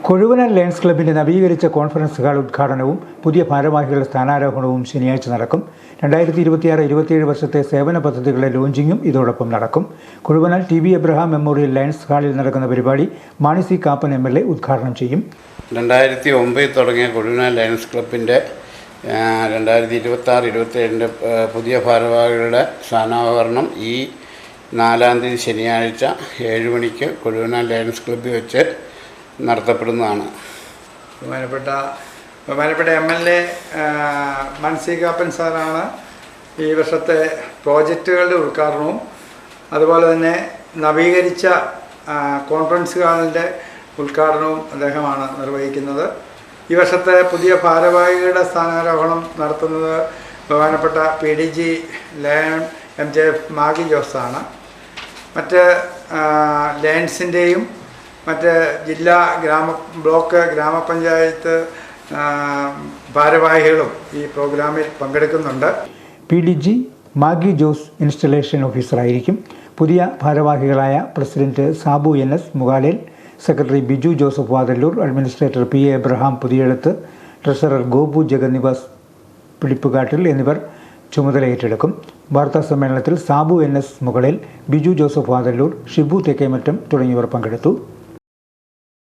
Kozhuvanal lions ക്ലബിൻ്റെ നവീകരിച്ച conference hall ഉദ്ഘാടനവും പുതിയ ഭാരവാഹികളുടെ സ്ഥാനാരോഹണവും ശനിയാഴ്ച നടക്കും. 2026-27 വർഷത്തെ സേവന പദ്ധതികളുടെ ലോഞ്ചിങ്ങും ഇതോടൊപ്പം നടക്കും. Kozhuvanal T V Abraham memorial Lions ഹാളിൽ നടക്കുന്ന പരിപാടി മാണി സി കാപ്പൻ MLA ഉദ്ഘാടനം ചെയ്യും. 2009 തുടങ്ങിയ കൊഴുവനാൽ ലയൺസ് ക്ലബിൻ്റെ 2026-27 പുതിയ ഭാരവാഹികളുടെ സ്ഥാനാരോഹണം ഈ 4-ാം തീയതി ശനിയാഴ്ച 7 മണിക്ക് കൊഴുവനാൽ ലയൺസ് ക്ലബ്ബിൽ വെച്ച് നടത്തപ്പെടുന്നതാണ്. ബഹുമാനപ്പെട്ട MLA മാണി സി കാപ്പൻ സാറാണ് ഈ വർഷത്തെ പ്രോജക്റ്റുകളുടെ ഉദ്ഘാടനവും അതുപോലെ തന്നെ നവീകരിച്ച കോൺഫറൻസ് ഹാളിൻ്റെ ഉദ്ഘാടനവും അദ്ദേഹമാണ് നിർവഹിക്കുന്നത്. ഈ വർഷത്തെ പുതിയ ഭാരവാഹികളുടെ സ്ഥാനാരോഹണം നടത്തുന്നത് ബഹുമാനപ്പെട്ട PDG ലയൺ MJF മാഗി ജോസാണ്. മറ്റ് ലയൺസിൻ്റെയും മറ്റ് ജില്ലാ ബ്ലോക്ക് ഗ്രാമപഞ്ചായത്ത് ഭാരവാഹികളും ഈ പ്രോഗ്രാമിൽ പങ്കെടുക്കുന്നുണ്ട്. PDG മാഗി ജോസ് ഇൻസ്റ്റലേഷൻ ഓഫീസറായിരിക്കും. പുതിയ ഭാരവാഹികളായ president Sabu NS Mukalel, secretary Biju Joseph Vathallur, administrator PA Abraham Puthiyezhuth, treasurer Gopu Jagannivas Pidippukattil എന്നിവർ ചുമതല ഏറ്റെടുക്കും. വാർത്താ സമ്മേളനത്തിൽ സാബു NS മുകളിൽ, ബിജു ജോസഫ് വാതല്ലൂർ, ഷിബു തെക്കേമറ്റം തുടങ്ങിയവർ പങ്കെടുത്തു.